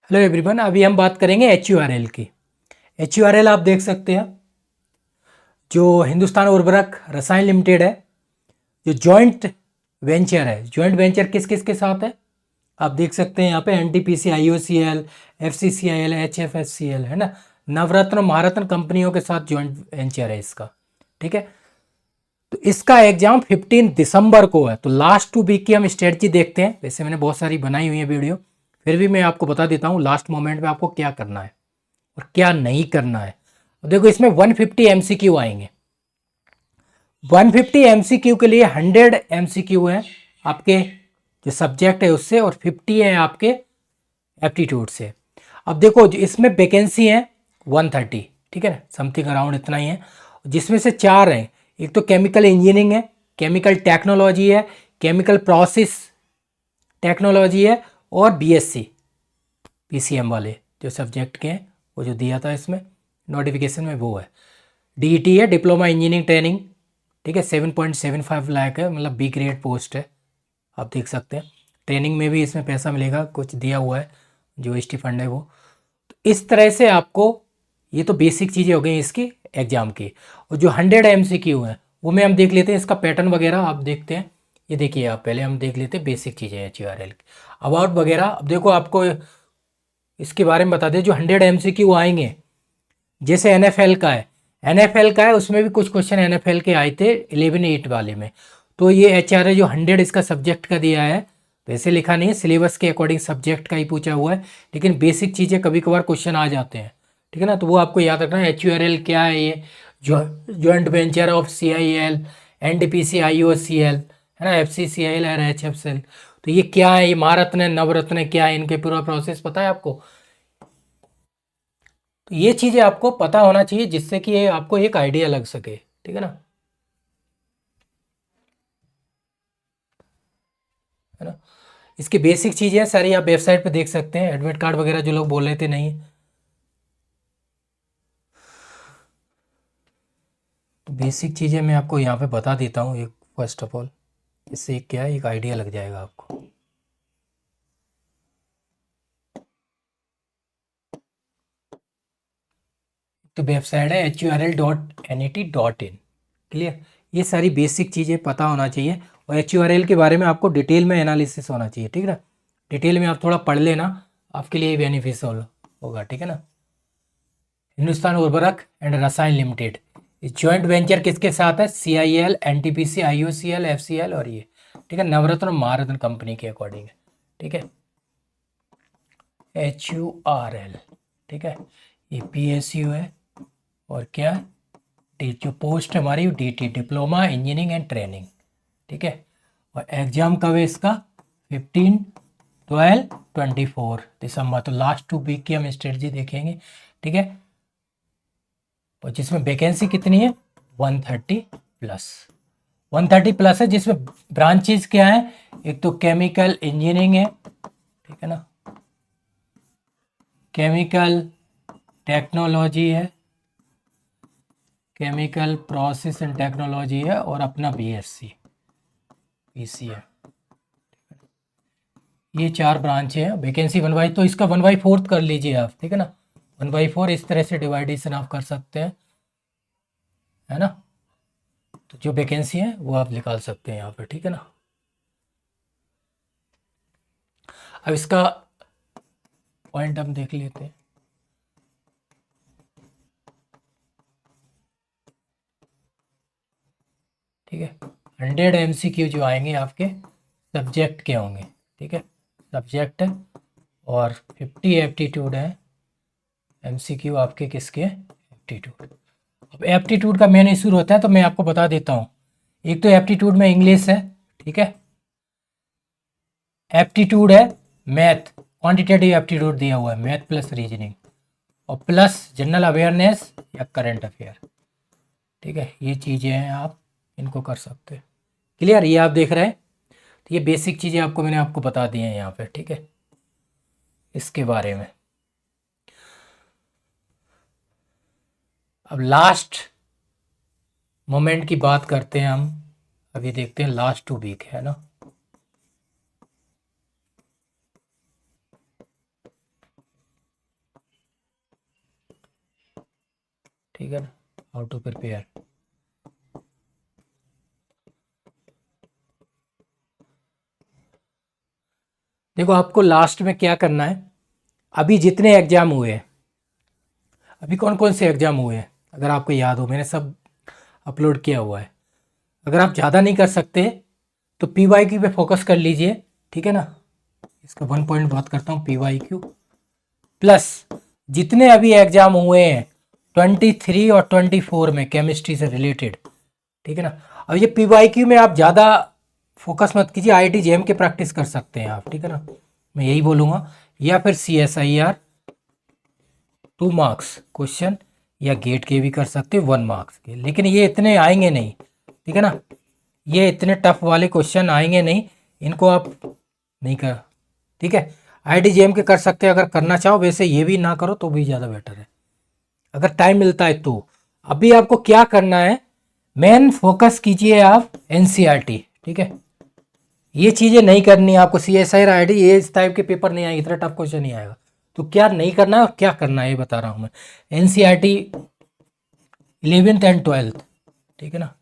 Hello everyone, अभी हम बात करेंगे HURL की। HURL आप देख सकते हैं, जो हिंदुस्तान उर्वरक रसायन लिमिटेड है, जो जॉइंट वेंचर है। जॉइंट वेंचर किस किस के साथ है आप देख सकते हैं यहाँ पे। NTPC, IOCL, FCCIL, HFSCL है ना। नवरत्न महारत्न कंपनियों के साथ जॉइंट वेंचर है इसका। ठीक है, तो इसका एग्जाम 15 दिसंबर को है। तो लास्ट 2 वीक की हम स्ट्रेटजी देखते हैं। वैसे मैंने बहुत सारी बनाई हुई है वीडियो, फिर भी मैं आपको बता देता हूँ लास्ट मोमेंट में आपको क्या करना है और क्या नहीं करना है। देखो, इसमें 150 MCQ आएंगे। 150 MCQ के लिए 100 MCQ है आपके जो सब्जेक्ट है उससे, और 50 है आपके एप्टीट्यूड से। अब देखो, जो इसमें वैकेंसी है 130, ठीक है ना, समथिंग अराउंड इतना ही है, जिसमें से 4 हैं। एक तो केमिकल इंजीनियरिंग है, केमिकल टेक्नोलॉजी है, केमिकल प्रोसेस टेक्नोलॉजी है, और BSc PCM वाले जो सब्जेक्ट के हैं, वो जो दिया था इसमें नोटिफिकेशन में वो है। DET है, डिप्लोमा इंजीनियरिंग ट्रेनिंग। ठीक है, 7.75 लाख है, मतलब B ग्रेड पोस्ट है। आप देख सकते हैं, ट्रेनिंग में भी इसमें पैसा मिलेगा, कुछ दिया हुआ है जो स्टीफंड है वो। तो इस तरह से आपको, ये तो बेसिक चीज़ें हो गई इसकी एग्जाम की। और जो 100 MCQ हैं वो में हम देख लेते हैं इसका पैटर्न वगैरह। आप देखते हैं, ये देखिए, आप पहले हम देख लेते हैं बेसिक चीज़ें HURL की, अबाउट वगैरह। अब देखो, आपको इसके बारे में बता दें, जो 100 MCQ आएंगे, जैसे NFL का है, NFL का है, उसमें भी कुछ क्वेश्चन NFL के आए थे 11-8 वाले में। तो ये HRL जो 100 इसका सब्जेक्ट का दिया है, वैसे लिखा नहीं है, सिलेबस के अकॉर्डिंग सब्जेक्ट का ही पूछा हुआ है, लेकिन बेसिक चीज़ें कभी कभार क्वेश्चन आ जाते हैं। ठीक है ना, तो वो आपको याद रखना है। HURL क्या है, ये joint venture of CIL, NTPC, IOCL है ना, FCCIL और HFCL। तो ये क्या है, ये महारत्न है, नवरत्न है, क्या है, इनके पूरा प्रोसेस पता है आपको। तो ये चीज़ें आपको पता होना चाहिए, जिससे कि ये आपको एक आइडिया लग सके। ठीक है ना, है ना। इसकी बेसिक चीज़ें सारी आप वेबसाइट पे देख सकते हैं। एडमिट कार्ड वगैरह जो लोग बोल रहे थे नहीं, तो बेसिक चीज़ें मैं आपको यहाँ पे बता देता हूँ एक, फर्स्ट ऑफ ऑल, इससे एक क्या है, एक आइडिया लग जाएगा आपको। तो वेबसाइट है HURL.NET.in। क्लियर, ये सारी बेसिक चीज़ें पता होना चाहिए, और HURL के बारे में आपको डिटेल में एनालिसिस होना चाहिए। ठीक है ना, डिटेल में आप थोड़ा पढ़ लेना, आपके लिए बेनिफिशियल होगा। ठीक है ना। हिंदुस्तान उर्वरक एंड रसायन लिमिटेड, इस जॉइंट वेंचर किसके साथ है? CIL, NTPC, IOCL, FCL और ये। ठीक है, नवरत्न महारत्न कंपनी के अकॉर्डिंग है। ठीक है, HURL। ठीक है, ये PSU है, और क्या, जो पोस्ट है हमारी DT, diploma engineering and training. ठीक है, और एग्जाम कब है इसका? 15, 12, 24 दिसंबर। तो लास्ट 2 वीक की हम स्ट्रेटजी देखेंगे। ठीक है, और जिसमें वैकेंसी कितनी है? 130 प्लस। 130 प्लस है, जिसमें ब्रांचेस क्या है? एक तो केमिकल इंजीनियरिंग है, ठीक है ना, केमिकल टेक्नोलॉजी है, केमिकल प्रोसेस एंड टेक्नोलॉजी है, और अपना BSc PC है। ये 4 ब्रांच है। वैकेंसी 1/, तो इसका 1/4 कर लीजिए आप। ठीक है ना, 1/4 इस तरह से डिवाइडेशन आप कर सकते हैं, है ना। तो जो वैकेंसी है वो आप निकाल सकते हैं यहाँ पे। ठीक है ना, अब इसका पॉइंट हम देख लेते हैं। ठीक है, 100 MCQ जो आएंगे आपके सब्जेक्ट के होंगे। ठीक है, सब्जेक्ट है, और 50 एप्टीट्यूड है MCQ आपके किसके? एप्टीट्यूड। अब एप्टीट्यूड का मेन इशू होता है, तो मैं आपको बता देता हूँ। एक तो एप्टीट्यूड में इंग्लिश है, ठीक है, एप्टीट्यूड है मैथ, क्वांटिटेटिव एप्टीट्यूड दिया हुआ है, मैथ प्लस रीजनिंग, और प्लस जनरल अवेयरनेस या करंट अफेयर। ठीक है, ये चीज़ें हैं, आप इनको कर सकते हैं। क्लियर, ये आप देख रहे हैं। तो ये बेसिक चीज़ें आपको मैंने आपको बता दी हैं यहाँ पे। ठीक है, इसके बारे में। अब लास्ट मोमेंट की बात करते हैं हम। अभी देखते हैं लास्ट 2 वीक है ना। ठीक है ना, हाउ टू प्रिपेयर। देखो आपको लास्ट में क्या करना है, अभी जितने एग्जाम हुए हैं, अभी कौन कौन से एग्जाम हुए हैं अगर आपको याद हो, मैंने सब अपलोड किया हुआ है। अगर आप ज़्यादा नहीं कर सकते तो पी वाई क्यू पे फोकस कर लीजिए, ठीक है ना। इसका 1 पॉइंट बात करता हूँ, पी वाई क्यू प्लस जितने अभी एग्जाम हुए हैं 23 और 24 में केमिस्ट्री से रिलेटेड, ठीक है ना। अब ये पी वाई क्यू में आप ज़्यादा फोकस मत कीजिए, आई आई टी जे एम के प्रैक्टिस कर सकते हैं आप, ठीक है ना, मैं यही बोलूँगा। या फिर C S I R 2 marks question, या गेट के भी कर सकते हैं 1 मार्क्स के, लेकिन ये इतने आएंगे नहीं, ठीक है ना, ये इतने टफ वाले क्वेश्चन आएंगे नहीं, इनको आप नहीं कर, ठीक है। आई आई टी जे एम के कर सकते हैं अगर करना चाहो, वैसे ये भी ना करो तो भी ज़्यादा बेटर है अगर टाइम मिलता है तो। अभी आपको क्या करना है, मेन फोकस कीजिए आप एन सी आर टी, ठीक है। ये चीज़ें नहीं करनी है आपको, सी एस आई आई डी ये इस टाइप के पेपर नहीं आएंगे, इतना टफ क्वेश्चन नहीं आएगा। तो क्या नहीं करना है और क्या करना है ये बता रहा हूँ मैं। N C R T 11th and 12th, ठीक है ना,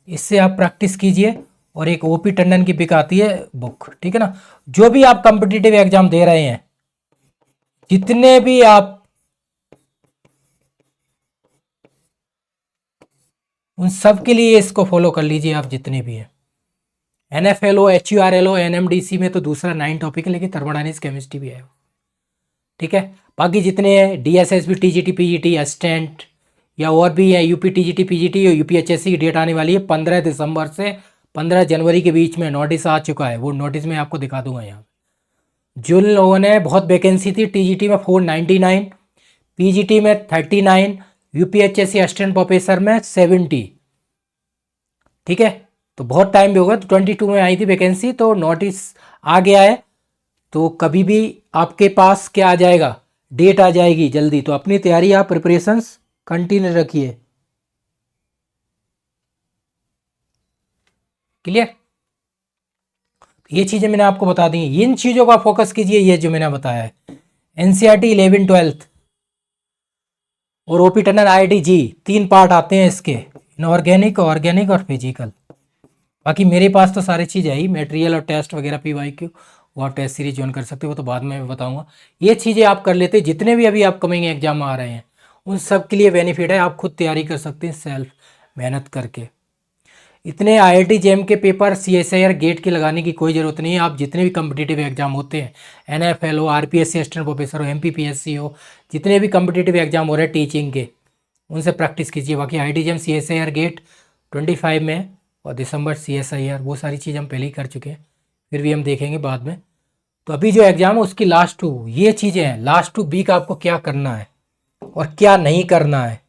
इससे आप प्रैक्टिस कीजिए। और एक ओपी टंडन की पिक आती है बुक, ठीक है ना। जो भी आप कॉम्पिटिटिव एग्जाम दे रहे हैं, जितने भी आप, उन सब के लिए इसको फॉलो कर लीजिए आप, जितने भी हैं। N F L O, H U R L O, N M D C में तो दूसरा 9 टॉपिक है, लेकिन थर्मोडायनेमिक्स केमिस्ट्री भी है, ठीक है। बाकी जितने हैं D S S B, T G T, P G T, assistant या और भी है, UP T G T, P G T और यूपी एच एस सी की डेट आने वाली है 15 दिसंबर से 15 जनवरी के बीच में। नोटिस आ चुका है, वो नोटिस मैं आपको दिखा दूंगा यहाँ। जिन लोगों ने, बहुत वैकेंसी थी, टी जी टी में 499, पी जी टी में 39, UP H S C assistant professor में 70, ठीक है। तो बहुत टाइम भी होगा, तो 22 में आई थी वैकेंसी, तो नोटिस आ गया है। तो कभी भी आपके पास क्या आ जाएगा, डेट आ जाएगी जल्दी, तो अपनी तैयारी आप प्रिपरेशंस कंटिन्यू रखिए। क्लियर, ये चीज़ें मैंने आपको बता दी, इन चीज़ों का फोकस कीजिए, ये जो मैंने बताया है। एनसीईआरटी 11 12 और OP tunnel I T G, 3 part आते हैं इसके, इनऑर्गेनिक, ऑर्गेनिक और फिजिकल। बाकी मेरे पास तो सारी चीज़ है ही, मटेरियल और टेस्ट वगैरह पी वाई क्यू, वो आप टेस्ट सीरीज ज्वाइन कर सकते हो, वो तो बाद में मैं बताऊंगा। ये चीज़ें आप कर लेते, जितने भी अभी अपकमिंग एग्जाम आ रहे हैं उन सब के लिए बेनिफिट है, आप खुद तैयारी कर सकते हैं सेल्फ मेहनत करके। इतने आई आई टी जेम के paper C S I R GATE के लगाने की कोई ज़रूरत नहीं है। आप जितने भी कम्पिटिटिव एग्जाम होते हैं, एन एफ एल हो, R P S C assistant professor हो, M P P S C हो, जितने भी कम्पिटिटिव एग्जाम हो रहे हैं टीचिंग के, उनसे प्रैक्टिस कीजिए। बाकी I I T JAM C S I R GATE 25 में है, और दिसंबर सी एस आई आर, वो सारी चीज़ हम पहले ही कर चुके हैं, फिर भी हम देखेंगे बाद में। तो अभी जो एग्ज़ाम है उसकी लास्ट 2 ये चीज़ें हैं, लास्ट 2 वीक आपको क्या करना है और क्या नहीं करना है,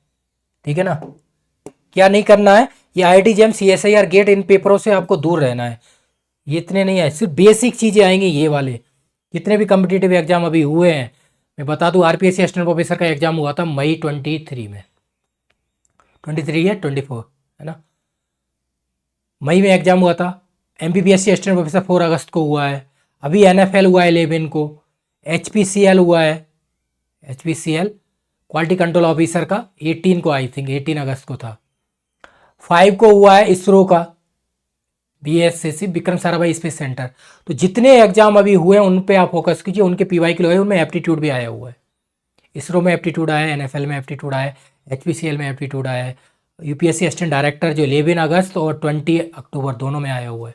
ठीक है ना। क्या नहीं करना है, ये I I T JAM C S I R GATE, इन पेपरों से आपको दूर रहना है। ये इतने नहीं है, सिर्फ बेसिक चीज़ें आएंगी ये वाले। जितने भी कम्पिटिटिव एग्जाम अभी हुए हैं, मैं बता दूं, R P S C assistant professor का एग्जाम हुआ था मई 23 में, 23 या 24 है ना, मई में एग्जाम हुआ था। M P P S C assistant professor 4 अगस्त को हुआ है। अभी एन एफ एल हुआ है 11 को, एच पी सी एल हुआ है, H P C L quality control officer का 18 को, आई थिंक 18 अगस्त को था। 5 को हुआ है इसरो का, बी एस सी सी विक्रम साराभाई स्पेस सेंटर। तो जितने एग्जाम अभी हुए हैं उन पे आप फोकस कीजिए, उनके पी वाई के लिए उनमें एप्टीट्यूड भी आया हुआ है। इसरो में एप्टीट्यूड आया है, एन एफ एल में एप्टीट्यूड आया है, एच पी सी एल में एप्टीट्यूड आया है, U P S C assistant director जो 11 अगस्त और 20 अक्टूबर दोनों में आया हुआ है।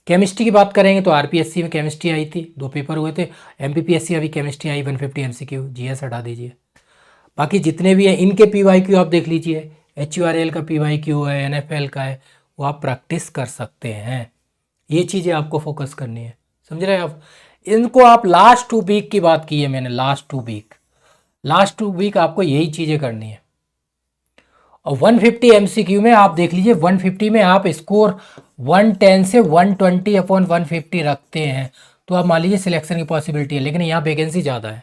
केमिस्ट्री की बात करेंगे तो आर पी एस सी में केमिस्ट्री आई थी, 2 पेपर हुए थे। M P P S C अभी केमिस्ट्री आई 150 M C Q, G S हटा दीजिए। बाकी जितने भी हैं इनके पी वाई क्यू आप देख लीजिए, एच यू आर एल का पी वाई क्यू है, एन एफ एल का है, वो आप प्रैक्टिस कर सकते हैं। ये चीज़ें आपको फोकस करनी है, समझ रहे हैं आप। इनको आप लास्ट 2 वीक की बात की है मैंने, लास्ट टू वीक आपको यही चीज़ें करनी है। और 150 एमसीक्यू में आप देख लीजिए, 150 में आप स्कोर 110 से 120 अपॉन 150 रखते हैं तो आप मान लीजिए सिलेक्शन की पॉसिबिलिटी है। लेकिन यहाँ वैकेंसी ज़्यादा है,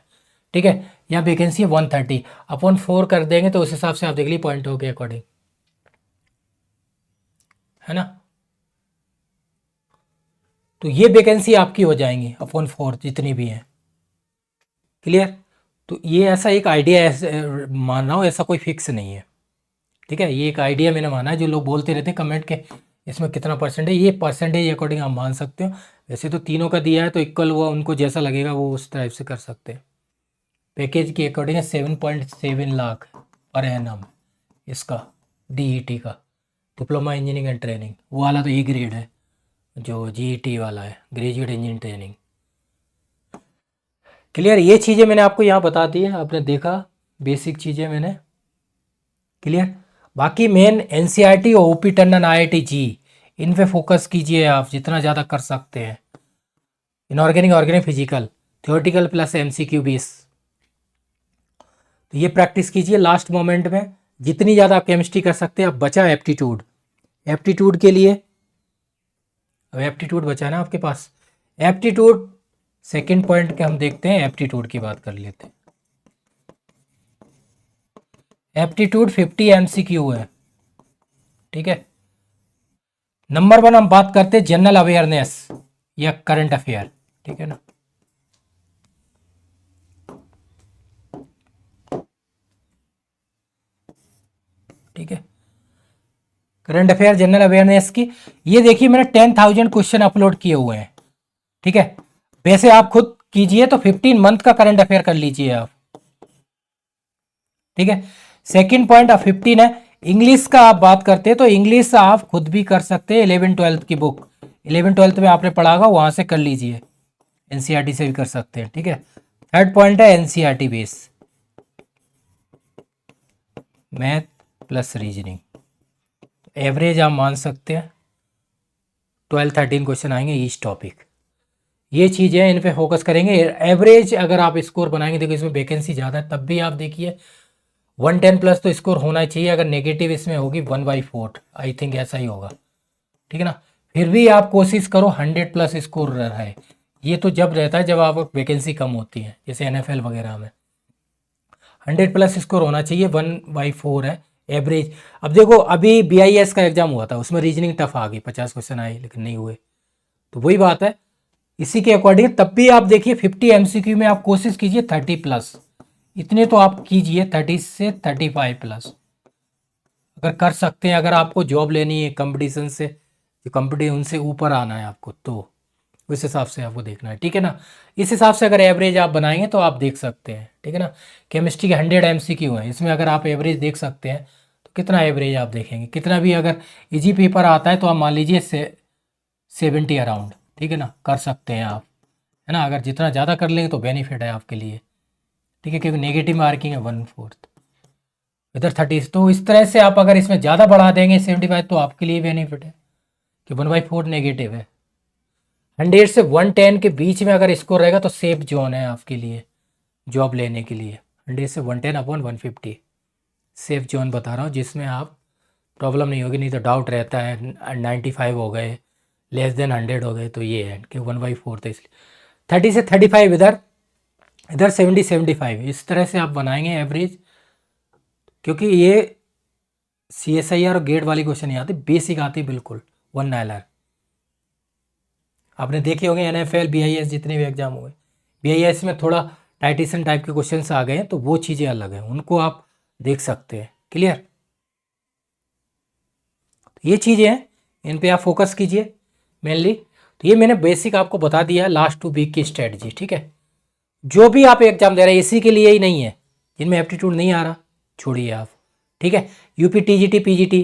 ठीक है, यहाँ वैकेंसी है 130 अपॉन 4 कर देंगे तो उस हिसाब से आप देख लीजिए पॉइंटों के अकॉर्डिंग, है ना। तो ये वैकेंसी आपकी हो जाएंगी अपॉन 4 जितनी भी हैं। क्लियर। तो ये ऐसा एक आइडिया मान रहा हूँ, ऐसा कोई फिक्स नहीं है, ठीक है। ये एक आइडिया मैंने माना है, जो लोग बोलते रहते हैं कमेंट के इसमें कितना परसेंट है, ये परसेंटेज अकॉर्डिंग आप मान सकते हो। वैसे तो तीनों का दिया है तो इक्वल हुआ, उनको जैसा लगेगा वो उस टाइप से कर सकते हैं। पैकेज के अकॉर्डिंग 7.7 लाख पर एनम इसका DET का, डिप्लोमा इंजीनियरिंग एंड ट्रेनिंग। वो वाला तो E ग्रेड है, जो GET वाला है, ग्रेजुएट इंजीनियरिंग ट्रेनिंग। क्लियर, ये चीज़ें मैंने आपको यहाँ बता दी है, आपने देखा बेसिक चीज़ें मैंने। क्लियर, बाकी मेन NCERT और OP टंडन IIT जी, इन पे फोकस कीजिए आप जितना ज़्यादा कर सकते हैं। Inorganic, organic, physical, theoretical plus MCQ 20, तो ये प्रैक्टिस कीजिए लास्ट मोमेंट में जितनी ज़्यादा आप केमिस्ट्री कर सकते हैं। अब बचा एप्टीट्यूड, एप्टीट्यूड के लिए, अब एप्टीट्यूड बचा है ना आपके पास। एप्टीट्यूड सेकंड पॉइंट के हम देखते हैं, एप्टीट्यूड की बात कर लेते हैं। एप्टीट्यूड 50 MCQ है, ठीक है। नंबर 1 हम बात करते हैं जनरल अवेयरनेस या करंट अफेयर, ठीक है ना। ठीक है, करंट अफेयर जनरल अवेयरनेस की, ये देखिए मैंने 10,000 क्वेश्चन अपलोड किए हुए हैं, ठीक है। वैसे आप खुद कीजिए तो 15 मंथ का करंट अफेयर कर लीजिए आप, ठीक है। सेकंड पॉइंट ऑफ 15 है इंग्लिश का, आप बात करते हैं तो इंग्लिश आप खुद भी कर सकते हैं। 11-12 की बुक, 11-12 में आपने पढ़ा होगा, वहां से कर लीजिए। NCERT से भी कर सकते हैं, ठीक है। थर्ड पॉइंट है NCERT base, math plus reasoning, average आप मान सकते हैं 12-13 क्वेश्चन आएंगे ईच टॉपिक। ये चीज़ें इन पे फोकस करेंगे। एवरेज अगर आप स्कोर बनाएंगे, देखो इसमें वैकेंसी ज़्यादा है तब भी आप देखिए 110 प्लस तो स्कोर होना चाहिए। अगर नेगेटिव इसमें होगी 1/4, आई थिंक ऐसा ही होगा, ठीक है ना। फिर भी आप कोशिश करो 100 प्लस स्कोर रहा है। ये तो जब रहता है जब आप वैकेंसी कम होती है, जैसे NFL वगैरह में 100 प्लस स्कोर होना चाहिए। 1/4 है एवरेज। अब देखो अभी BIS का एग्जाम हुआ था, उसमें रीजनिंग टफ आ गई, 50 क्वेश्चन आए लेकिन नहीं हुए, तो वही बात है। इसी के अकॉर्डिंग तब भी आप देखिए 50 MCQ में आप कोशिश कीजिए 30 प्लस, इतने तो आप कीजिए, 30 से 35 प्लस अगर कर सकते हैं। अगर आपको जॉब लेनी है कंपटीशन से, जो कंपटीशन उनसे ऊपर आना है आपको, तो उस हिसाब से आपको देखना है, ठीक है ना। इस हिसाब से अगर एवरेज आप बनाएंगे तो आप देख सकते हैं, ठीक है ना। केमिस्ट्री के 100 MCQ हैं, इसमें अगर आप एवरेज देख सकते हैं तो कितना एवरेज आप देखेंगे, कितना भी अगर इजी पेपर आता है तो आप मान लीजिए 70 अराउंड, ठीक है ना, कर सकते हैं आप, है ना। अगर जितना ज़्यादा कर लेंगे तो बेनिफिट है आपके लिए, ठीक है, क्योंकि नेगेटिव मार्किंग है 1/4, इधर 30। तो इस तरह से आप अगर इसमें ज़्यादा बढ़ा देंगे 75 तो आपके लिए बेनिफिट है कि 1/4 नेगेटिव है। 100 से 110 के बीच में अगर स्कोर रहेगा तो सेफ जोन है आपके लिए जॉब लेने के लिए। 100 से 110/150 सेफ जोन बता रहा हूँ, जिसमें आप प्रॉब्लम नहीं होगी। नहीं तो डाउट रहता है 95 हो गए, लेस देन 100 हो गए, तो ये है कि 1/4 था, इसलिए 30 से 35 इधर, इधर 70-75, इस तरह से आप बनाएंगे एवरेज। क्योंकि ये CSIR और गेट वाली क्वेश्चन नहीं आती, बेसिक आती बिल्कुल 1 नाइलर। आपने देखे होंगे NFL BIS जितने भी एग्जाम हुए, BIS में थोड़ा टाइटिशन टाइप के क्वेश्चन आ गए हैं, तो वो चीज़ें अलग हैं, उनको आप देख सकते हैं। क्लियर, ये चीज़ें हैं, इन पे आप फोकस कीजिए मेनली। तो ये मैंने बेसिक आपको बता दिया है, लास्ट 2 वीक की स्ट्रेटजी, ठीक है। जो भी आप एग्जाम दे रहे हैं इसी के लिए ही नहीं है, जिनमें एप्टीट्यूड नहीं आ रहा छोड़िए आप, ठीक है। UP TGT PGT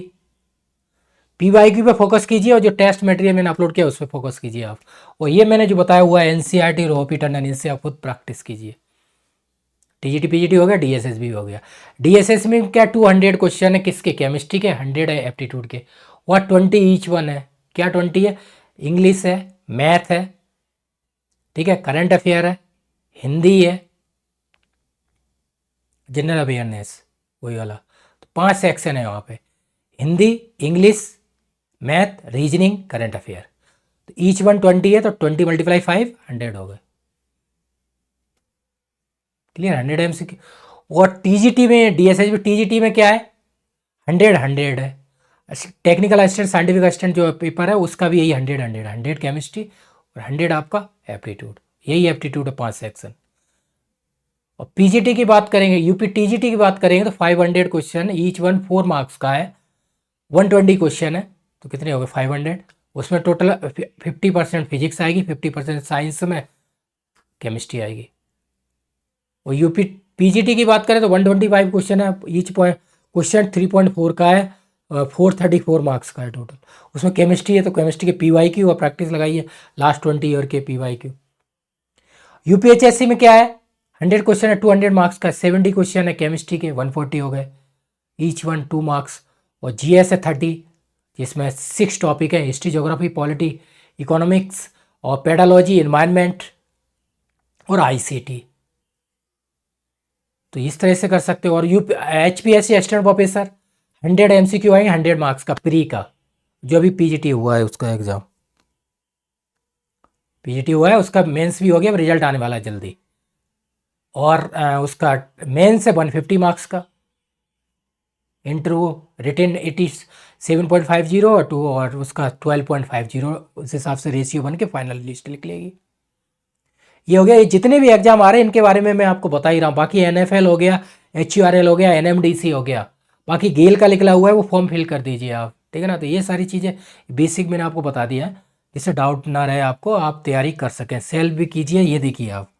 PYQ पे फोकस कीजिए, और जो टेस्ट मटेरियल मैंने अपलोड किया उस पर फोकस कीजिए आप। और ये मैंने जो बताया हुआ है NCERT और OP टंडन, इनसे आप खुद प्रैक्टिस कीजिए। TGT PGT हो गया, DSS भी हो गया। DSS में क्या 200 क्वेश्चन है, किसके, केमिस्ट्री के, 100 है एप्टीट्यूड के, और 20 ईच वन है। क्या 20 है, इंग्लिश है, मैथ है, ठीक है, करंट अफेयर है, हिंदी है, जनरल अवेयरनेस वही वाला। तो 5 सेक्शन है वहाँ पे, Hindi, English, math, reasoning, current affair. तो ईच वन 20 है, तो 20 × 5 100 हो गए। Clear, 100 MCQ। और TGT में, DSS में, TGT में क्या है, 100 है। टेक्निकल असिस्टेंट, साइंटिफिक असिस्टेंट जो पेपर है उसका भी यही 100 केमिस्ट्री और 100 आपका एप्टीट्यूड, यही एप्टीट्यूड है 5 सेक्शन। और पीजीटी की बात करेंगे, यूपी टीजीटी की बात करेंगे तो 500 क्वेश्चन, ईच वन 4 मार्क्स का है, 120 क्वेश्चन है, तो कितने हो गए 500। उसमें टोटल 50% फिजिक्स आएगी, 50% साइंस में केमिस्ट्री आएगी। और यूपी पीजीटी की बात करें तो 125 क्वेश्चन है, ईच क्वेश्चन 3.4 का है, 434 मार्क्स का है टोटल। उसमें केमिस्ट्री है तो केमिस्ट्री के पीवाई क्यू और प्रैक्टिस लगाइए लास्ट 20 ईयर के पीवाई क्यू। यूपीएचएससी में क्या है, 100 क्वेश्चन है, 200 मार्क्स का, 70 क्वेश्चन है केमिस्ट्री के, 140 हो गए, ईच वन 2 मार्क्स। और जीएस है 30, जिसमें 6 टॉपिक है, हिस्ट्री, ज्योग्राफी, पॉलिटी, इकोनॉमिक्स और पेडालॉजी, एनवायरनमेंट और आईसीटी। तो इस तरह से कर सकते हो। और you HPSC assistant professor 100 MCQ आएंगे, 100 मार्क्स का प्री का, जो अभी पीजीटी हुआ है उसका एग्जाम, पीजीटी हुआ है उसका मेंस भी हो गया, रिजल्ट आने वाला है जल्दी। और उसका मेंस है 150 मार्क्स का, इंटरव्यू रिटन 87.50 और टू और उसका 12.50, उस हिसाब से रेशियो बन के फाइनल लिस्ट निकलेगी। ये हो गया, ये जितने भी एग्जाम आ रहे हैं इनके बारे में मैं आपको बता ही रहा हूँ। बाकी एनएफएल हो गया, एचयूआरएल हो गया, एनएमडीसी हो गया, बाकी गेल का निकला हुआ है वो फॉर्म फिल कर दीजिए आप, ठीक है ना। तो ये सारी चीज़ें बेसिक मैंने आपको बता दिया है, जिससे डाउट ना रहे आपको, आप तैयारी कर सकें, सेल्फ भी कीजिए। ये देखिए आप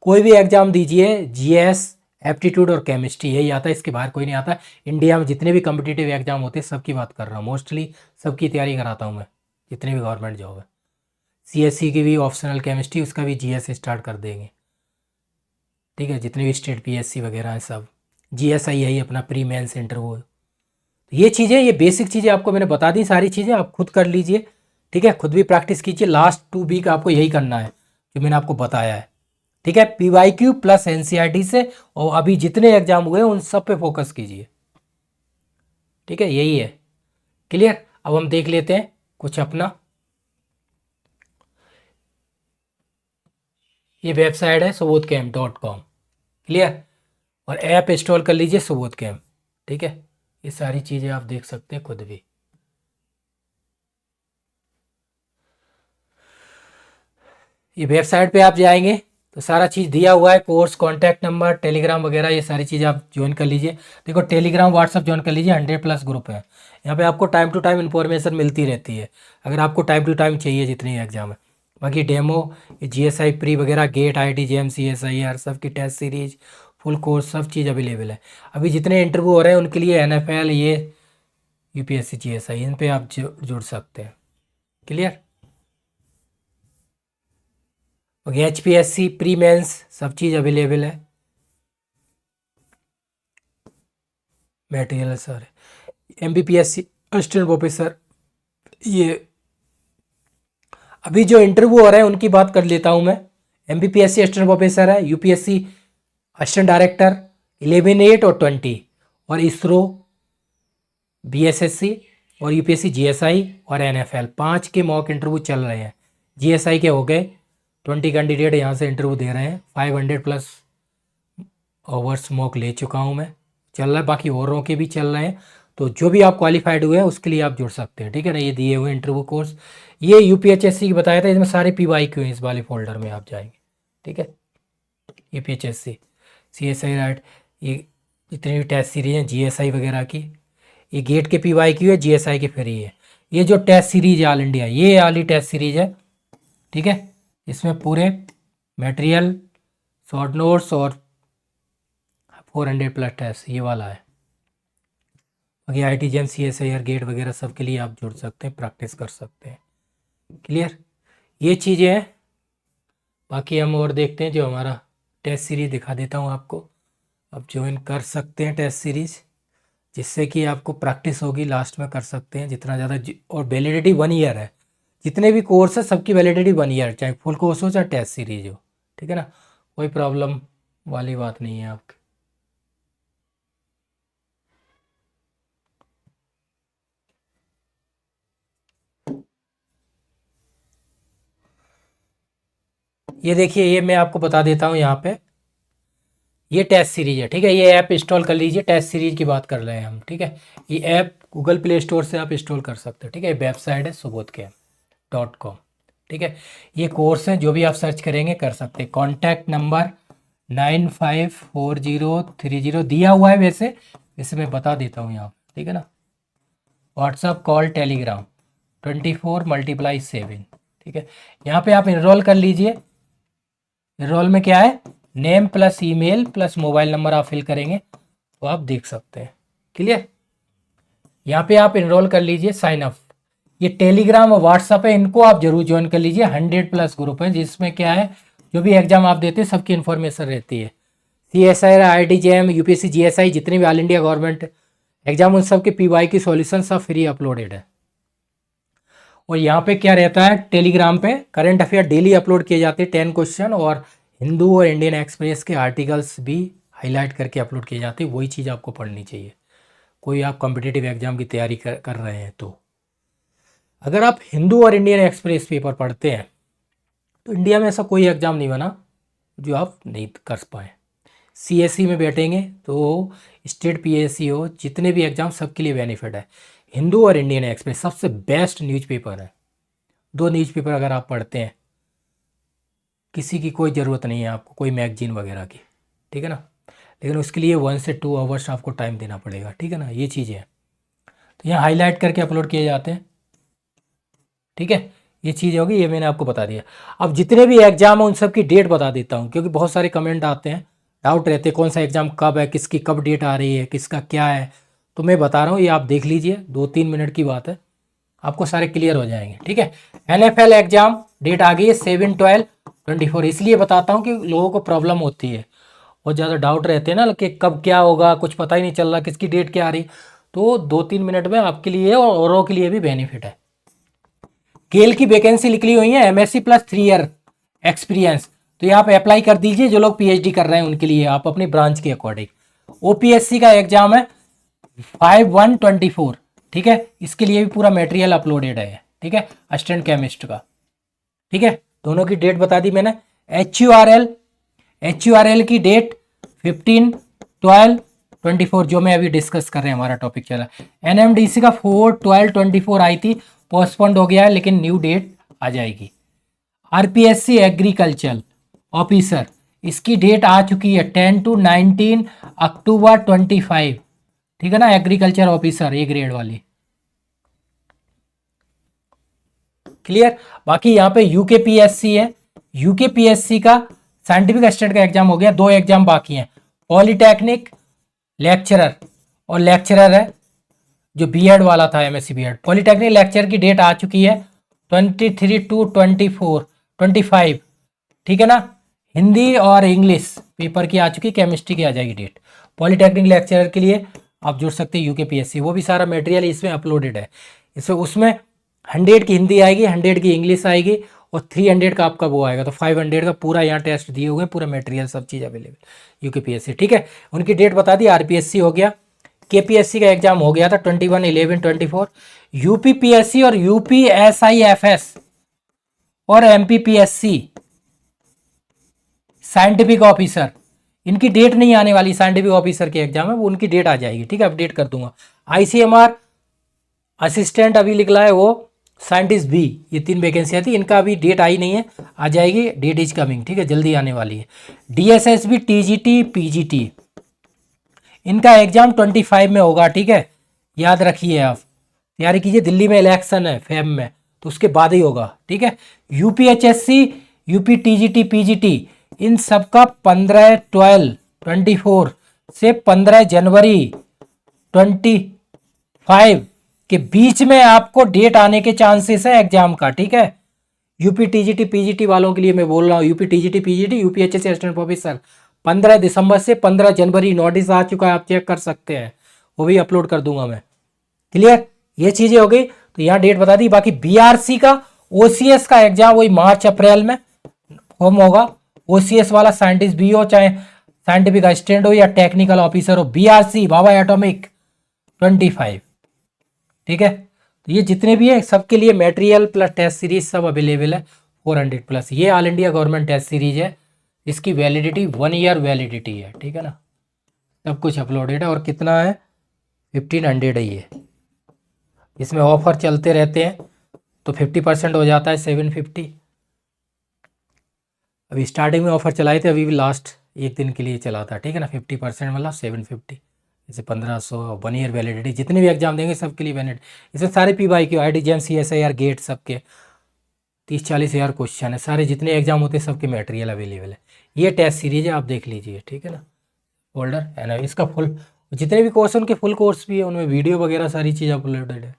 कोई भी एग्जाम दीजिए, जीएस, एप्टीट्यूड और केमिस्ट्री यही आता है, इसके बाहर कोई नहीं आता। इंडिया में जितने भी कम्पिटिटिव एग्जाम होते हैं सबकी बात कर रहा हूँ, मोस्टली सबकी तैयारी कराता हूँ मैं, जितने भी गवर्नमेंट जॉब है। सीएससी की भी ऑप्शनल केमिस्ट्री, उसका भी जीएस स्टार्ट कर देंगे, ठीक है। जितने भी स्टेट पीएससी वगैरह हैं सब जीएसआई है अपना प्री मेंस इंटरव्यू। ये चीज़ें, ये बेसिक चीज़ें आपको मैंने बता दी, सारी चीज़ें आप खुद कर लीजिए, ठीक है। खुद भी प्रैक्टिस कीजिए, लास्ट 2 वीक आपको यही करना है जो मैंने आपको बताया है, ठीक है। पीवाईक्यू प्लस एनसीईआरटी से और अभी जितने एग्जाम हुए उन सब पे फोकस कीजिए, ठीक है। यही है, क्लियर। अब हम देख लेते हैं कुछ अपना, ये वेबसाइट है subodhcamp.com, क्लियर। और ऐप इंस्टॉल कर लीजिए सुबोध कैम्प, ठीक है। ये सारी चीज़ें आप देख सकते हैं खुद भी। ये वेबसाइट पे आप जाएंगे तो सारा चीज़ दिया हुआ है, कोर्स, कॉन्टैक्ट नंबर, टेलीग्राम वगैरह, ये सारी चीज़ें आप ज्वाइन कर लीजिए। देखो टेलीग्राम, व्हाट्सअप ज्वाइन कर लीजिए, 100+ ग्रुप है। यहाँ पे आपको टाइम टू टाइम इन्फॉर्मेशन मिलती रहती है, अगर आपको टाइम टू टाइम चाहिए जितनी एग्जाम है। बाकी डेमो, ये जीएसआई प्री वगैरह, गेट, आईटी, जेएम, सीएसआईआर सब की टेस्ट सीरीज, फुल कोर्स, सब चीज़ अवेलेबल है। अभी जितने इंटरव्यू हो रहे हैं उनके लिए एनएफएल, ये यूपीएससी, जीएसआई, इन पे आप जुड़ सकते हैं, clear. Okay, HPSC pre mains सब चीज़ अवेलेबल है, material sir. MBPSC assistant professor, ये अभी जो इंटरव्यू हो रहे हैं उनकी बात कर लेता हूँ मैं। एमबीपीएससी असिस्टेंट प्रोफेसर है, यूपीएससी असिस्टेंट डायरेक्टर 11, 8 और 20, और इसरो, बीएसएससी और यूपीएससी जीएसआई और एनएफएल 5 के मॉक इंटरव्यू चल रहे हैं। जीएसआई के हो गए, 20 कैंडिडेट यहाँ से इंटरव्यू दे रहे हैं, 500+ आवर्स मॉक ले चुका हूँ मैं, चल रहा है, बाकी औरों के भी चल रहे हैं। तो जो भी आप क्वालिफाइड हुए हैं उसके लिए आप जुड़ सकते हैं, ठीक है ना। ये दिए हुए इंटरव्यू कोर्स, ये यूपीएचएससी की बताया था, इसमें सारे पीवाईक्यू हैं, इस वाले फोल्डर में आप जाएंगे, ठीक है। यूपीएचएससी, सीएसआई राइट, ये जितनी भी टेस्ट सीरीज हैं जीएसआई वगैरह की, ये गेट के पीवाईक्यू है, जीएसआई के फ्री है। ये जो टेस्ट सीरीज है ऑल इंडिया, ये वाली टेस्ट सीरीज है, ठीक है। इसमें पूरे मटेरियल, शॉर्ट नोट्स और 400+ टेस्ट, ये वाला है। बाकी आईटी, जेएम, सीएसआईआर, गेट वगैरह सब के लिए आप जुड़ सकते हैं, प्रैक्टिस कर सकते हैं, क्लियर। ये चीज़ें हैं। बाकी हम और देखते हैं, जो हमारा टेस्ट सीरीज दिखा देता हूँ आपको, आप ज्वाइन कर सकते हैं टेस्ट सीरीज, जिससे कि आपको प्रैक्टिस होगी, लास्ट में कर सकते हैं जितना ज़्यादा। और वैलिडिटी 1 ईयर है, जितने भी कोर्स है सबकी वैलिडिटी 1 ईयर, चाहे फुल कोर्स हो चाहे टेस्ट सीरीज हो, ठीक है ना। कोई प्रॉब्लम वाली बात नहीं है आपकी। ये देखिए, ये मैं आपको बता देता हूँ यहाँ पे, ये टेस्ट सीरीज है, ठीक है। ये ऐप इंस्टॉल कर लीजिए, टेस्ट सीरीज की बात कर रहे हैं हम, ठीक है। ये ऐप गूगल प्ले स्टोर से आप इंस्टॉल कर सकते हो, ठीक है। वेबसाइट है subodhcamp.com, ठीक है। ये कोर्स है, जो भी आप सर्च करेंगे कर सकते हैं। कॉन्टैक्ट नंबर 954030 दिया हुआ है। वैसे मैं बता देता हूँ यहाँ, ठीक है ना। व्हाट्सअप, कॉल, टेलीग्राम 24 × 7, ठीक है। यहाँ पे आप इनरोल कर लीजिए। इनरोल में क्या है, name plus email plus mobile number आप फिल करेंगे तो आप देख सकते हैं। क्लियर, यहाँ पे आप इनरोल कर लीजिए, साइन अप। ये टेलीग्राम और व्हाट्सअप है, इनको आप जरूर ज्वाइन कर लीजिए। 100+ ग्रुप है जिसमें क्या है, जो भी एग्जाम आप देते हैं सबकी इन्फॉर्मेशन रहती है। CSIR, IIT-JEM, UPSC, GSI, जितने भी ऑल इंडिया गवर्नमेंट एग्जाम, उन सब के PY की सॉल्यूशन सब फ्री अपलोडेड है। और यहाँ पे क्या रहता है, टेलीग्राम पे करंट अफेयर डेली अपलोड किए जाते हैं 10 क्वेश्चन, और हिंदू और इंडियन एक्सप्रेस के आर्टिकल्स भी हाईलाइट करके अपलोड किए जाते हैं। वही चीज़ आपको पढ़नी चाहिए कोई आप कॉम्पिटिटिव एग्जाम की तैयारी कर रहे हैं तो। अगर आप हिंदू और इंडियन एक्सप्रेस पेपर पढ़ते हैं तो इंडिया में ऐसा कोई एग्ज़ाम नहीं बना जो आप नहीं कर पाए। CSE में बैठेंगे तो स्टेट PSC हो, जितने भी एग्जाम सबके लिए बेनिफिट है। हिंदू और इंडियन एक्सप्रेस सबसे बेस्ट न्यूज़पेपर है। 2 न्यूज़पेपर अगर आप पढ़ते हैं, किसी की कोई ज़रूरत नहीं है आपको, कोई मैगजीन वगैरह की, ठीक है ना। लेकिन उसके लिए 1 से 2 आवर्स आपको टाइम देना पड़ेगा, ठीक है ना। ये चीज़ें हैं तो यहाँ हाईलाइट करके अपलोड किए जाते हैं, ठीक है। ये चीज़ होगी, ये मैंने आपको बता दिया। अब जितने भी एग्जाम है उन सब की डेट बता देता हूँ, क्योंकि बहुत सारे कमेंट आते हैं, डाउट रहते हैं कौन सा एग्ज़ाम कब है, किसकी कब डेट आ रही है, किसका क्या है। तो मैं बता रहा हूँ, ये आप देख लीजिए, 2-3 मिनट की बात है, आपको सारे क्लियर हो जाएंगे, ठीक है। NFL एग्जाम डेट आ गई है 7/12/24। इसलिए बताता हूँ कि लोगों को प्रॉब्लम होती है, बहुत ज़्यादा डाउट रहते हैं ना कि कब क्या होगा, कुछ पता ही नहीं चल रहा किसकी डेट क्या आ रही। तो 2-3 मिनट में आपके लिए और औरों के लिए भी बेनिफिट है। गेल की वैकेंसी निकली हुई है, MSc + 3 ईयर एक्सपीरियंस, तो ये आप अप्लाई कर दीजिए। जो लोग PhD कर रहे हैं उनके लिए आप अपनी ब्रांच के अकॉर्डिंग। OPSC का एग्जाम है 5/1/24, ठीक है। इसके लिए भी पूरा मटेरियल अपलोडेड है, ठीक है, असिस्टेंट केमिस्ट का, ठीक है। दोनों की डेट बता दी मैंने। HURL की डेट 15/12/24, जो मैं अभी डिस्कस कर रहे हैं, हमारा टॉपिक चला। NMDC का 4/12/24 आई थी, पोस्टपोन्ड हो गया है, लेकिन न्यू डेट आ जाएगी। RPSC एग्रीकल्चर ऑफिसर, इसकी डेट आ चुकी है 10 to 19 अक्टूबर 25, ठीक है ना। एग्रीकल्चर ऑफिसर A ग्रेड वाली, क्लियर। बाकी यहाँ पे UKPSC है, UKPSC का साइंटिफिक असिस्टेंट का एग्जाम हो गया, 2 एग्जाम बाकी हैं। पॉलीटेक्निक लेक्चरर, और लेक्चरर है जो BEd वाला था, MSc BEd। पॉलीटेक्निक लेक्चर की डेट आ चुकी है 23/2/24/25, ठीक है ना। हिंदी और इंग्लिश पेपर की आ चुकी, केमिस्ट्री की आ जाएगी डेट। पॉलीटेक्निक लेक्चरर के लिए आप जुड़ सकते हैं UKPSC, वो भी सारा मटेरियल इसमें अपलोडेड है। इसमें उसमें 100 की हिंदी आएगी, 100 की इंग्लिश आएगी, और 300 का आपका वो आएगा, तो 500 का पूरा यहाँ टेस्ट दिए हुए हैं, पूरा मटेरियल सब चीज़ अवेलेबल UKPSC, ठीक है। उनकी डेट बता दी। RPSC हो गया, KPSC का एग्जाम हो गया था 21/11/24। UPPSC और UPSIFS और MPPSC साइंटिफिक ऑफिसर, इनकी डेट नहीं आने वाली। साइंटिफिक ऑफिसर के एग्जाम है वो, उनकी डेट आ जाएगी, ठीक है, अपडेट कर दूंगा। ICMR असिस्टेंट अभी निकला है वो, साइंटिस्ट B, ये 3 वैकेंसी थी, इनका अभी डेट आई नहीं है, आ जाएगी, डेट इज कमिंग, ठीक है, जल्दी आने वाली है। DSSB TGT PGT, इनका एग्जाम 25 में होगा, ठीक है, याद रखिए आप, तैयारी कीजिए। दिल्ली में इलेक्शन है फेब में, तो उसके बाद ही होगा, ठीक है। UPHSC UP TGT PGT, इन सब का 15/12/24 से 15 जनवरी 25 के बीच में आपको डेट आने के चांसेस है एग्जाम का, ठीक है। UP TGT PGT वालों के लिए मैं बोल रहा हूँ, UP TGT PGT UPHSC assistant professor 15 दिसंबर से 15 जनवरी नोटिस आ चुका है, आप चेक कर सकते हैं, वो भी अपलोड कर दूंगा मैं, क्लियर। ये चीजें हो गई, तो यहाँ डेट बता दी। बाकी BRC का OCS का एग्जाम वही मार्च-अप्रैल में फॉर्म होगा। OCS वाला साइंटिस्ट B हो, चाहे साइंटिफिक असिस्टेंट हो या टेक्निकल ऑफिसर हो, BRC बाबा एटॉमिक 25, ठीक है। तो ये जितने भी है सबके लिए मटेरियल प्लस टेस्ट सीरीज सब अवेलेबल है 400+। ये all India government test series है, इसकी वैलिडिटी 1 ईयर वैलिडिटी है, ठीक है ना। सब कुछ अपलोडेड है, और कितना है 1500 है ये। इसमें ऑफर चलते रहते हैं, तो 50% हो जाता है 750। अभी स्टार्टिंग में ऑफर चलाए थे, अभी भी लास्ट एक दिन के लिए चला था, ठीक है ना। 50% मतलब 750, जैसे 1500, 1 ईयर वैलिडिटी, जितने भी एग्जाम देंगे सबके लिए वैलिड। इसमें सारे PY I D JAM CSIR GATE सबके 30-40 हज़ार क्वेश्चन है, सारे जितने एग्जाम होते हैं सबके मटेरियल अवेलेबल है। ये टेस्ट सीरीज है, आप देख लीजिए, ठीक है ना। फोल्डर है ना, इसका फुल जितने भी कोर्स हैं उनके फुल कोर्स भी है, उनमें वीडियो वगैरह सारी चीज़ अपलोडेड है,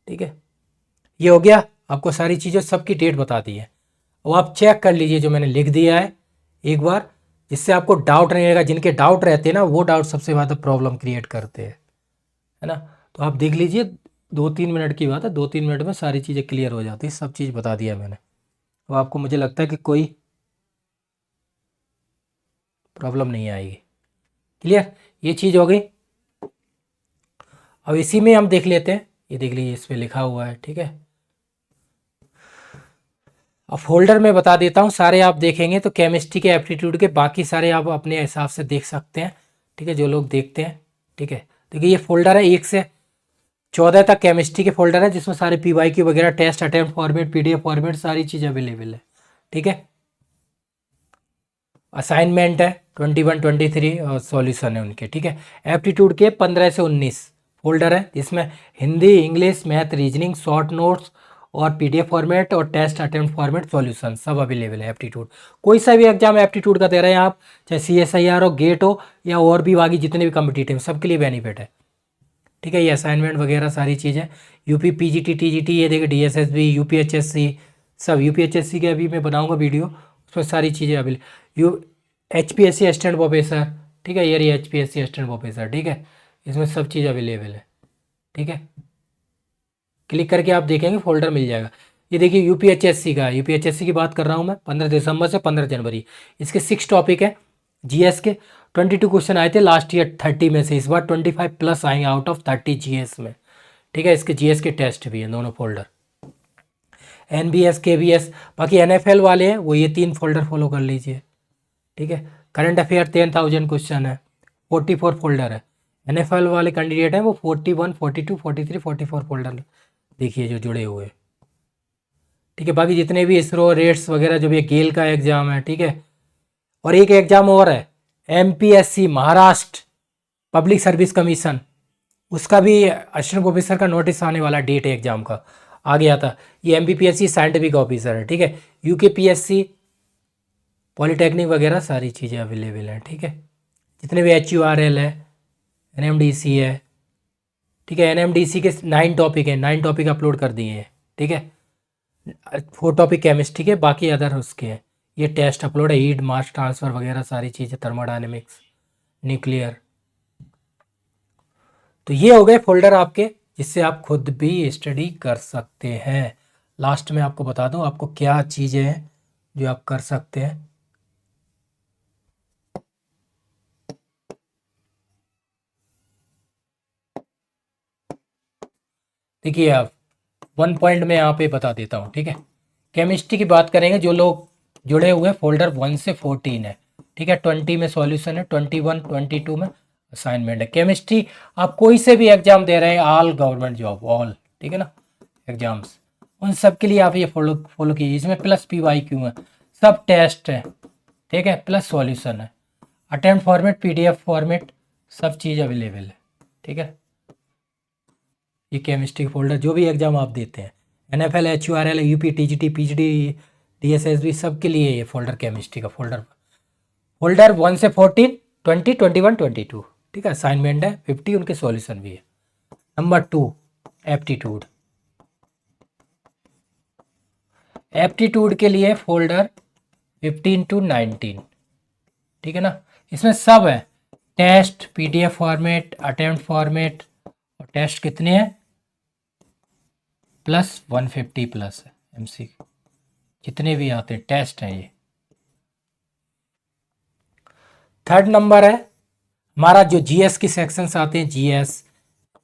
ठीक है। ये हो गया, आपको सारी चीज़ें सबकी डेट बता दी है। अब आप चेक कर लीजिए जो मैंने लिख दिया है एक बार, जिससे आपको डाउट नहीं रहेगा। जिनके डाउट रहते हैं ना, वो डाउट सबसे ज़्यादा प्रॉब्लम क्रिएट करते हैं, है ना। तो आप देख लीजिए, 2-3 मिनट की बात है, 2-3 मिनट में सारी चीज़ें क्लियर हो जाती है, सब चीज़ बता दिया मैंने। तो आपको मुझे लगता है कि कोई प्रॉब्लम नहीं आएगी। क्लियर, ये चीज़ हो गई। अब इसी में हम देख लेते हैं, ये देख लीजिए इस पर लिखा हुआ है, ठीक है। अब फोल्डर में बता देता हूँ, सारे आप देखेंगे तो केमिस्ट्री के, एप्टीट्यूड के, बाकी सारे आप अपने हिसाब से देख सकते हैं, ठीक है, जो लोग देखते हैं, ठीक है। देखिए ये फोल्डर है 1 से 14 तक केमिस्ट्री के फोल्डर है, जिसमें सारे PYQ वगैरह, test attempt format, PDF format, सारी चीज़ अवेलेबल है, ठीक है। असाइनमेंट है 21, 23 और सॉल्यूशन है उनके, ठीक है। एप्टीट्यूड के 15 से 19 फोल्डर है, जिसमें Hindi, English, math, reasoning, short notes और PDF फॉर्मेट और टेस्ट अटेम्प्ट फॉर्मेट, सॉल्यूशन सब अवेलेबल है। एप्टीट्यूड कोई सा भी एग्जाम एप्टीट्यूड का दे रहे हैं आप, चाहे CSIR हो, गेट हो, या और भी बाकी जितने भी कम्पिटिटिव, सबके लिए बेनिफिट है, ठीक है। ये असाइनमेंट वगैरह सारी चीज़ें, UP PGT TGT, ये देखिए DSSB, UPHSC, सब UPHSC के अभी मैं बनाऊंगा वीडियो, उसमें सारी चीज़ें अवेलेबल। HPSC असिस्टेंट प्रोफेसर, ठीक है, ये HPSC असिस्टेंट प्रोफेसर, ठीक है, इसमें सब चीज़ अवेलेबल है, ठीक है। क्लिक करके आप देखेंगे फोल्डर मिल जाएगा। ये देखिए UPHSC का, UPHSC की बात कर रहा हूँ मैं, 15 दिसंबर से 15 जनवरी, इसके 6 टॉपिक है। GS के 22 क्वेश्चन आए थे लास्ट ईयर 30 में से, इस बार 25+ आएंगे आउट ऑफ 30 GS में, ठीक है। इसके GS के टेस्ट भी हैं दोनों फोल्डर, NBS KBS। बाकी NFL वाले हैं वो ये 3 फोल्डर फॉलो कर लीजिए, ठीक है। करंट अफेयर 10,000 क्वेश्चन है, 44 फोल्डर है। NFL वाले कैंडिडेट हैं वो 41, 42, 43, 44 फोल्डर देखिए जो जुड़े हुए, ठीक है। बाकी जितने भी इसरो, रेट्स वगैरह, जो भी गेल का एग्जाम है, ठीक है। और एक एग्जाम और है MPSC Maharashtra public service commission, उसका भी असिस्टेंट प्रोफेसर का नोटिस आने वाला, डेट एग्जाम का आ गया था। ये MPPSC साइंटिफिक ऑफिसर है, ठीक है। UKPSC पॉलीटेक्निक वगैरह सारी चीज़ें अवेलेबल हैं, ठीक है। जितने भी HURL है, NMDC है, ठीक है। NMDC के 9 टॉपिक हैं, 9 टॉपिक अपलोड कर दिए हैं, ठीक है। 4 टॉपिक केमिस्ट्री के, बाकी अदर उसके हैं। ये टेस्ट अपलोड है, हीट, मास ट्रांसफ़र वगैरह सारी चीज़ें, थर्मोडायनेमिक्स, न्यूक्लियर। तो ये हो गए फोल्डर आपके, जिससे आप खुद भी स्टडी कर सकते हैं। लास्ट में आपको बता दूं आपको क्या चीज़ें हैं जो आप कर सकते हैं। देखिए आप 1 पॉइंट में यहाँ पे बता देता हूँ, ठीक है। केमिस्ट्री की बात करेंगे, जो लोग जुड़े हुए फोल्डर 1 से 14 है, ठीक है। 20 में सॉल्यूशन है, 21, 22 में असाइनमेंट है। केमिस्ट्री आप कोई से भी एग्जाम दे रहे हैं, ऑल गवर्नमेंट जॉब, ऑल, ठीक है ना, एग्जाम्स, उन सब के लिए आप ये फॉलो कीजिए। इसमें प्लस PYQ है, सब टेस्ट है, ठीक है, प्लस सॉल्यूशन है, अटेम्प्ट फॉर्मेट, PDF फॉर्मेट, सब चीज़ अवेलेबल है, ठीक है। ये केमिस्ट्री फोल्डर जो भी एग्जाम आप देते हैं, NFL, HURL, UP TGT PGD DSSB, सब के लिए ये फोल्डर केमिस्ट्री का फोल्डर 1 से 14, 20, 21, 22, ठीक है। असाइनमेंट है 50, उनके सॉल्यूशन भी है। नंबर 2 एप्टीट्यूड, एप्टीट्यूड के लिए फोल्डर 15 to 19, ठीक है ना। इसमें सब है, test, PDF format, attempt format, और टेस्ट कितने हैं, प्लस 150+ है MC, जितने भी आते हैं टेस्ट हैं ये। 3rd नंबर है हमारा जो GS की सेक्शंस आते हैं, GS,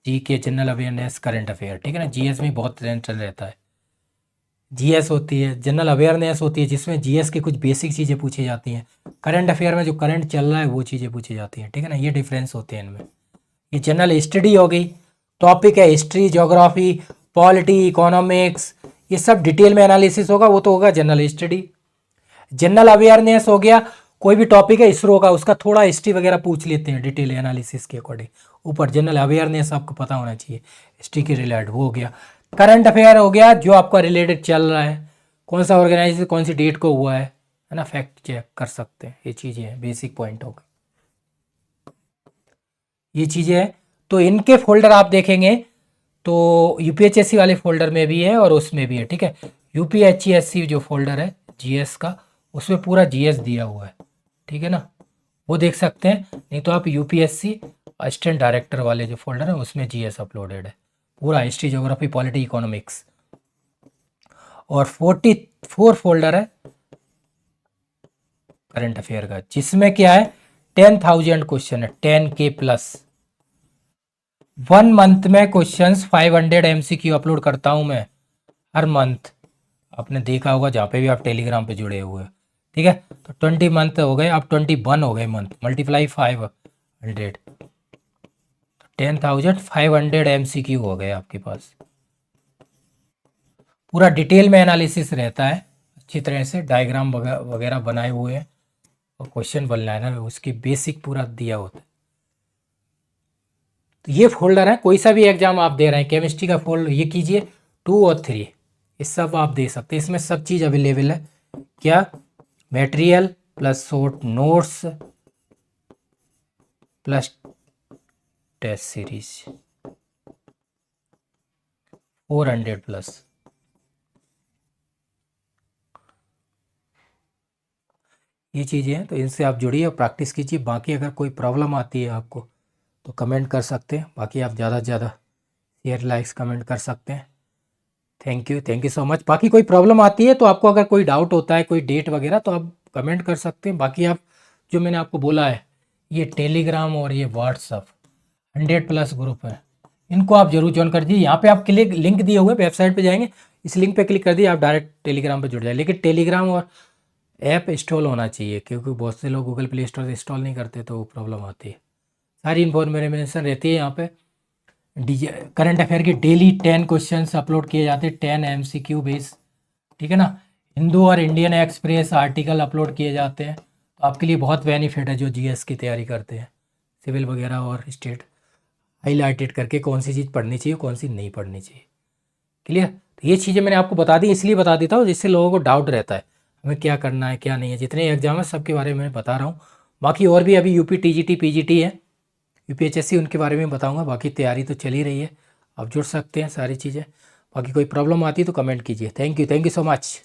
GK, general awareness, current affair, ठीक है ना। GS में बहुत टेंशन रहता है। GS होती है, जनरल अवेयरनेस होती है, जिसमें GS की कुछ बेसिक चीज़ें पूछी जाती हैं। करंट अफेयर में जो करंट चल रहा है वो चीज़ें पूछी जाती हैं, ठीक है ना। ये डिफरेंस होते हैं इनमें। ये जनरल स्टडी हो गई, टॉपिक है हिस्ट्री, ज्योग्राफी, पॉलिटी, इकोनॉमिक्स, ये सब डिटेल में एनालिसिस होगा, वो तो होगा जनरल स्टडी। जनरल अवेयरनेस हो गया, कोई भी टॉपिक है इसरो का, उसका थोड़ा हिस्ट्री वगैरह पूछ लेते हैं डिटेल एनालिसिस के अकॉर्डिंग, ऊपर जनरल अवेयरनेस आपको पता होना चाहिए हिस्ट्री के रिलेटेड, वो हो गया। करंट अफेयर हो गया जो आपका रिलेटेड चल रहा है, कौन सा ऑर्गेनाइजेशन कौन सी डेट को हुआ है ना, फैक्ट चेक कर सकते हैं, ये चीज़ें हैं, बेसिक पॉइंट हो गए, ये चीज़ें हैं। तो इनके फोल्डर आप देखेंगे तो यूपीएचएससी वाले फोल्डर में भी है और उसमें भी है, ठीक है। यूपीएचएससी जो फोल्डर है जीएस का, उसमें पूरा जीएस दिया हुआ है, ठीक है ना, वो देख सकते हैं। नहीं तो आप यूपीएससी असिस्टेंट डायरेक्टर वाले जो फोल्डर है उसमें जीएस अपलोडेड है, पूरा हिस्ट्री ज्योग्राफी पॉलिटी इकोनॉमिक्स। और 44 फोल्डर है करंट अफेयर का, जिसमें क्या है 10,000 क्वेश्चन है, 10K प्लस। 1 मंथ में क्वेश्चंस 500 एमसीक्यू अपलोड करता हूं मैं हर मंथ, आपने देखा होगा जहाँ पे भी आप टेलीग्राम पे जुड़े हुए हैं, ठीक है। तो 20 मंथ हो गए, अब 21 हो गए मंथ, मल्टीप्लाई 500, 10,500 एमसीक्यू हो गए आपके पास। पूरा डिटेल में एनालिसिस रहता है, अच्छी तरह से डायग्राम वगैरह बनाए हुए हैं, और क्वेश्चन बनना है ना उसकी बेसिक पूरा दिया होता है। तो ये फोल्डर है, कोई सा भी एग्जाम आप दे रहे हैं, केमिस्ट्री का फोल्डर ये कीजिए 2 और 3, ये सब आप दे सकते हैं, इसमें सब चीज़ अवेलेबल है। क्या, material plus short notes plus test series 400 plus. ये चीज़ें हैं, तो इनसे आप जुड़िए और प्रैक्टिस कीजिए। बाकी अगर कोई प्रॉब्लम आती है आपको तो कमेंट कर सकते हैं, बाकी आप ज़्यादा से ज़्यादा शेयर लाइक्स कमेंट कर सकते हैं। Thank you so much. बाकी कोई प्रॉब्लम आती है तो आपको अगर कोई डाउट होता है कोई डेट वगैरह तो आप कमेंट कर सकते हैं। बाकी आप जो मैंने आपको बोला है, ये टेलीग्राम और ये व्हाट्सअप 100 प्लस ग्रुप है, इनको आप जरूर ज्वाइन कर दीजिए। यहाँ पे आप क्लिक लिंक दिए हुए वेबसाइट पे जाएंगे, इस लिंक पे क्लिक कर दिए आप डायरेक्ट टेलीग्राम पे जुड़ जाए। लेकिन टेलीग्राम और ऐप इंस्टॉल होना चाहिए, क्योंकि बहुत से लोग गूगल प्ले स्टोर से इंस्टॉल नहीं करते तो प्रॉब्लम आती है। सारी इन्फॉर्मेशन रहती है यहाँ पे। करंट अफेयर की डेली 10 क्वेश्चंस अपलोड किए जाते हैं, 10 एमसीक्यू बेस, ठीक है ना। हिंदू और इंडियन एक्सप्रेस आर्टिकल अपलोड किए जाते हैं, तो आपके लिए बहुत बेनिफिट है जो जीएस की तैयारी करते हैं, सिविल वगैरह और स्टेट, हाईलाइटेड करके कौन सी चीज़ पढ़नी चाहिए कौन सी नहीं पढ़नी चाहिए। क्लियर। तो ये चीज़ें मैंने आपको बता दी, इसलिए बता देता हूँ जिससे लोगों को डाउट रहता है हमें क्या करना है क्या नहीं है। जितने एग्जाम है सबके बारे में बता रहा हूँ। बाकी और भी अभी यूपी टीजीटी पीजीटी है, यूपीएचएससी, उनके बारे में बताऊंगा। बाकी तैयारी तो चल ही रही है, आप जुड़ सकते हैं सारी चीज़ें। बाकी कोई प्रॉब्लम आती है तो कमेंट कीजिए। Thank you so much.